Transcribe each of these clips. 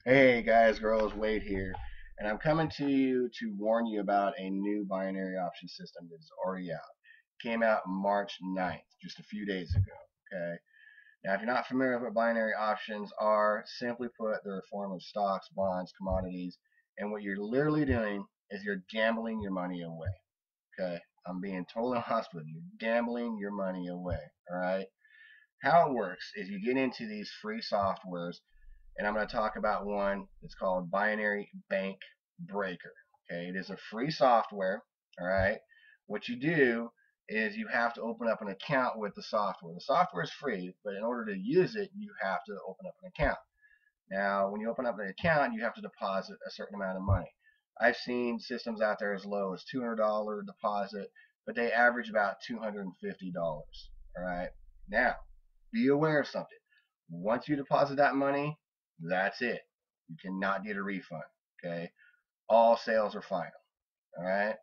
Hey guys, girls, Wade here, and I'm coming to you to warn you about a new binary option system that is already out. Came out March 9th, just a few days ago. Okay. Now, if you're not familiar with what binary options are, simply put, they're a form of stocks, bonds, commodities, and what you're literally doing is you're gambling your money away. Okay. I'm being totally honest with you. You're gambling your money away. All right. How it works is you get into these free softwares, and I'm going to talk about one that's called Binary Bank Breaker. Okay, it is a free software. All right, what you do is you have to open up an account with the software. The software is free, but in order to use it, you have to open up an account. Now, when you open up an account, you have to deposit a certain amount of money. I've seen systems out there as low as $200 deposit, but they average about $250. All right. Now, be aware of something. Once you deposit that money, that's it. You cannot get a refund. Okay. All sales are final. All right.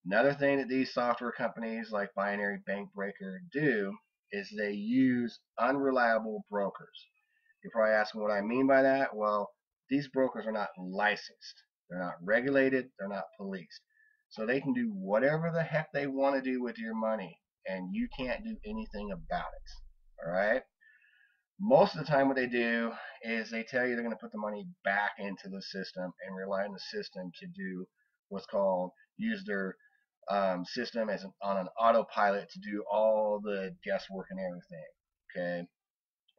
Another thing that these software companies like Binary Bank Breaker do is they use unreliable brokers. You're probably asking what I mean by that. Well, these brokers are not licensed. They're not regulated. They're not policed. So they can do whatever the heck they want to do with your money, and you can't do anything about it. All right? Most of the time, what they do is they tell you they're going to put the money back into the system and rely on the system to do what's called use their system as on an autopilot to do all the guesswork and everything. Okay,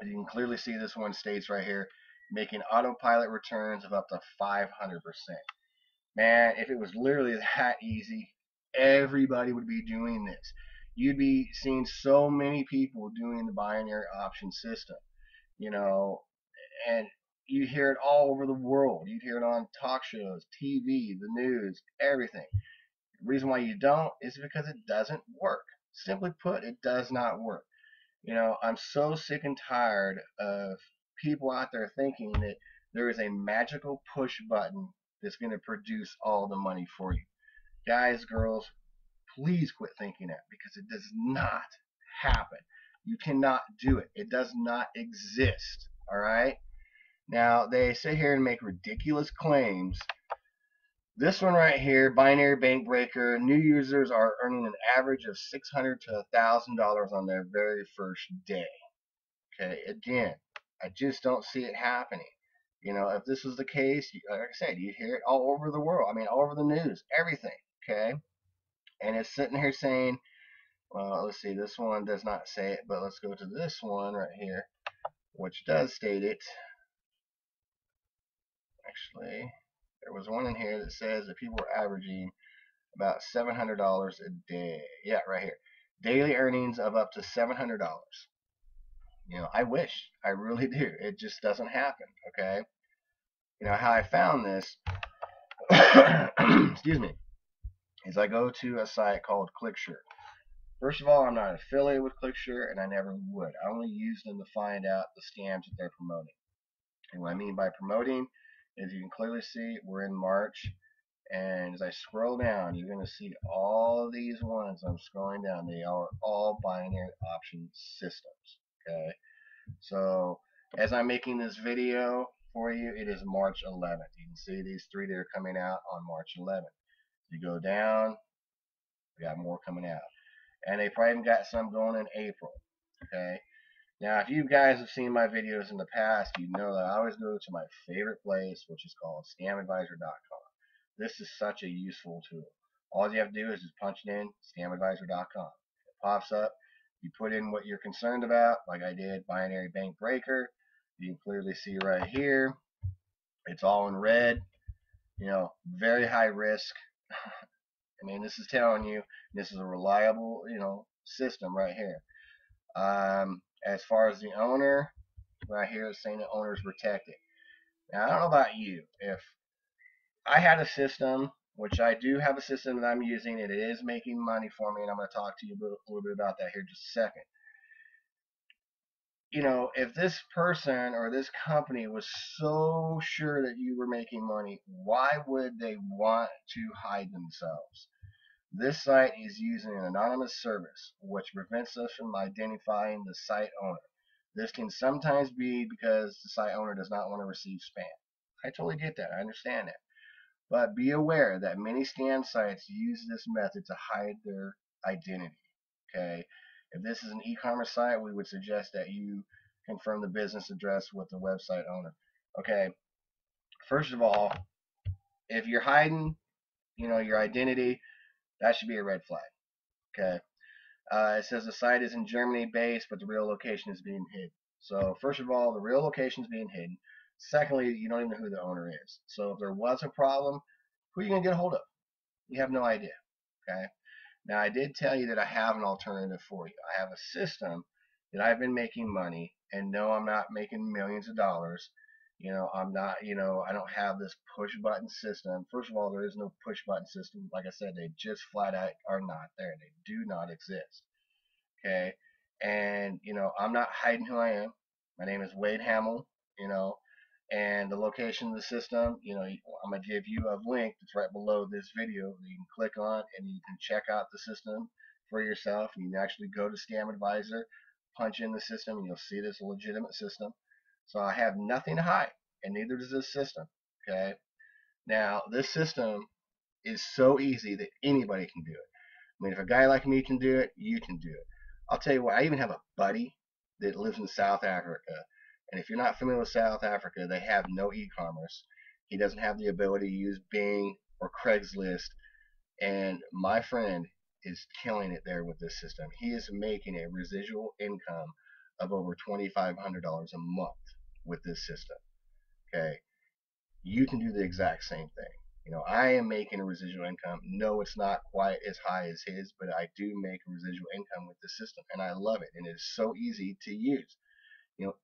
you can clearly see this one states right here, making autopilot returns of up to 500%. Man, if it was literally that easy, everybody would be doing this. You'd be seeing so many people doing the binary option system, you know, and you hear it all over the world. You'd hear it on talk shows, TV, the news, everything. The reason why you don't is because it doesn't work. Simply put, it does not work. I'm so sick and tired of people out there thinking that there is a magical push button that's going to produce all the money for you. Guys, girls, please quit thinking that because it does not happen. You cannot do it. It does not exist. All right? Now, they sit here and make ridiculous claims. This one right here, Binary Bank Breaker, new users are earning an average of $600 to $1,000 on their very first day. Okay, again, I just don't see it happening. If this was the case, like I said, you'd hear it all over the world. I mean, all over the news, everything. Okay, and it's sitting here saying, well, let's see, this one does not say it, but let's go to this one right here, which does state it. Actually, there was one in here that says that people are averaging about $700 a day. Yeah, right here. Daily earnings of up to $700. I wish. I really do. It just doesn't happen. Okay. How I found this, excuse me, is I go to a site called ClickSure. First of all, I'm not affiliated with ClickSure, and I never would. I only use them to find out the scams that they're promoting. And what I mean by promoting is you can clearly see we're in March, and as I scroll down, you're going to see all of these ones I'm scrolling down. They are all binary option systems. Okay, so as I'm making this video for you, it is March 11th. You can see these three that are coming out on March 11th. You go down, we got more coming out, and they probably even got some going in April. Okay. Now, if you guys have seen my videos in the past, you know that I always go to my favorite place, which is called scamadvisor.com. This is such a useful tool. All you have to do is just punch it in, scamadvisor.com. It pops up. You put in what you're concerned about, like I did, Binary Bank Breaker. You can clearly see right here. It's all in red. Very high risk. I mean, this is telling you this is a reliable, system right here. As far as the owner, right here it's saying the owner is protected. Now, I don't know about you. If I had a system, which I do have a system that I'm using, and it is making money for me, and I'm going to talk to you a little bit about that here in just a second. If this person or this company was so sure that you were making money, why would they want to hide themselves? This site is using an anonymous service, which prevents us from identifying the site owner. This can sometimes be because the site owner does not want to receive spam. I totally get that. I understand that. But be aware that many scam sites use this method to hide their identity. Okay? If this is an e-commerce site, we would suggest that you confirm the business address with the website owner. Okay? First of all, if you're hiding, your identity, that should be a red flag. Okay? It says the site is in Germany based, but the real location is being hidden. So first of all, the real location is being hidden. Secondly, you don't even know who the owner is. So if there was a problem, who are you gonna get a hold of? You have no idea. Okay. Now I did tell you that I have an alternative for you. I have a system that I've been making money, and no, I'm not making millions of dollars. I'm not. I don't have this push button system. First of all, there is no push button system. Like I said, they just flat out are not there. They do not exist. Okay. And I'm not hiding who I am. My name is Wade Hamill. you know and the location of the system, I'm gonna give you a link that's right below this video that you can click on, and you can check out the system for yourself. You can actually go to Scam Advisor, punch in the system, and you'll see this legitimate system. So I have nothing to hide, and neither does this system. Okay. Now this system is so easy that anybody can do it. I mean, if a guy like me can do it, you can do it. I'll tell you what, I even have a buddy that lives in South Africa. And if you're not familiar with South Africa, they have no e-commerce. He doesn't have the ability to use Bing or Craigslist. And my friend is killing it there with this system. He is making a residual income of over $2,500 a month with this system. Okay. You can do the exact same thing. I am making a residual income. No, it's not quite as high as his, but I do make a residual income with the system, and I love it. And it's so easy to use.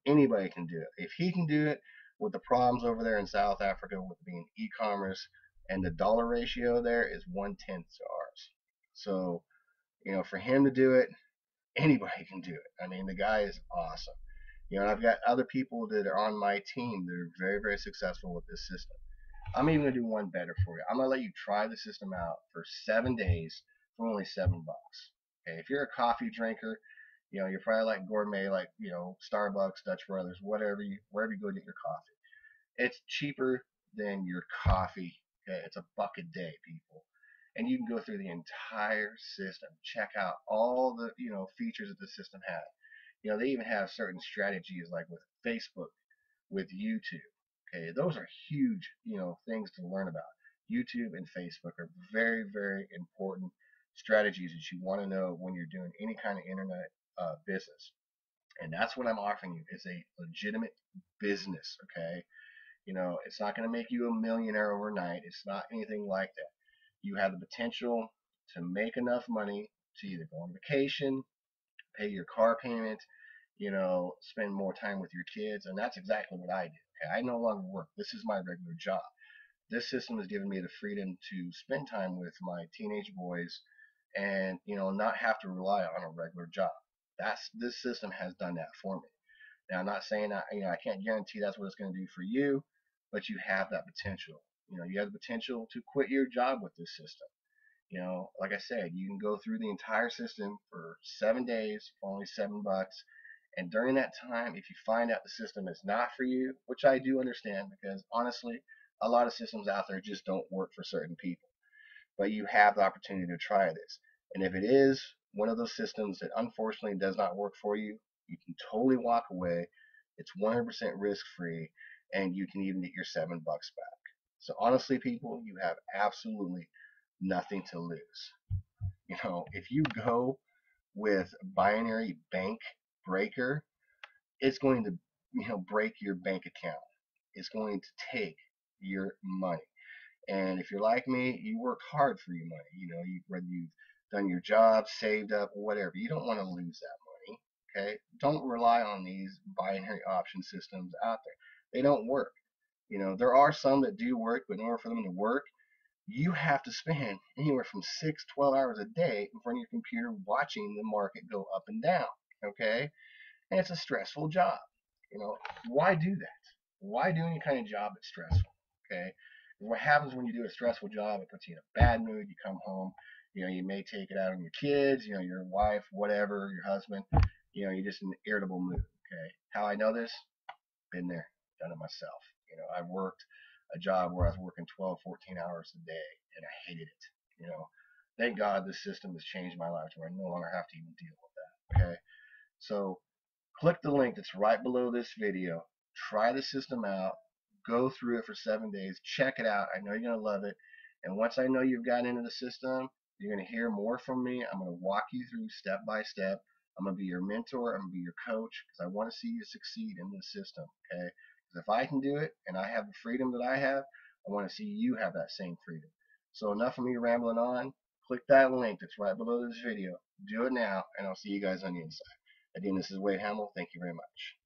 Anybody can do it. If he can do it with the problems over there in South Africa with being e-commerce, and the dollar ratio there is 1/10 to ours. So, for him to do it, anybody can do it. I mean, the guy is awesome. And I've got other people that are on my team that are very, very successful with this system. I'm even gonna do one better for you. I'm gonna let you try the system out for 7 days for only $7. Okay, if you're a coffee drinker, you're probably like gourmet, like Starbucks, Dutch Brothers, wherever you go get your coffee. It's cheaper than your coffee. Okay, it's $1 a day, people, and you can go through the entire system, check out all the features that the system has. They even have certain strategies like with Facebook, with YouTube. Okay, those are huge, things to learn about. YouTube and Facebook are very, very important strategies that you want to know when you're doing any kind of internet business. And that's what I'm offering you is a legitimate business. Okay, it's not going to make you a millionaire overnight. It's not anything like that. You have the potential to make enough money to either go on vacation, pay your car payment, spend more time with your kids, and that's exactly what I do. Okay? I no longer work. This is my regular job. This system has given me the freedom to spend time with my teenage boys, and not have to rely on a regular job. This system has done that for me. Now I'm not saying I can't guarantee that's what it's going to do for you, but you have that potential. You have the potential to quit your job with this system. Like I said, you can go through the entire system for 7 days for only $7. And during that time, if you find out the system is not for you, which I do understand, because honestly, a lot of systems out there just don't work for certain people. But you have the opportunity to try this. And if it is one of those systems that unfortunately does not work for you, you can totally walk away. It's 100% risk free, and you can even get your $7 back. So honestly, people, you have absolutely nothing to lose. If you go with binary bank breaker, it's going to break your bank account. It's going to take your money. And if you're like me, you work hard for your money. Whether you've done your job, saved up, whatever, you don't want to lose that money. Okay, don't rely on these binary option systems out there. They don't work. There are some that do work, but in order for them to work, you have to spend anywhere from 6, 12 hours a day in front of your computer watching the market go up and down. Okay, and it's a stressful job. Why do that? Why do any kind of job that's stressful? Okay, what happens when you do a stressful job? It puts you in a bad mood. You come home, you may take it out on your kids, your wife, whatever, your husband. You're just in an irritable mood. Okay, how I know this? Been there, done it myself. I worked a job where I was working 12, 14 hours a day, and I hated it. Thank God this system has changed my life to where I no longer have to even deal with that. Okay, so click the link that's right below this video. Try the system out. Go through it for 7 days. Check it out. I know you're going to love it. And once I know you've gotten into the system, you're going to hear more from me. I'm going to walk you through step by step. I'm going to be your mentor. I'm going to be your coach because I want to see you succeed in this system. Okay? Because if I can do it and I have the freedom that I have, I want to see you have that same freedom. So enough of me rambling on. Click that link that's right below this video. Do it now, and I'll see you guys on the inside. Again, this is Wade Hamill. Thank you very much.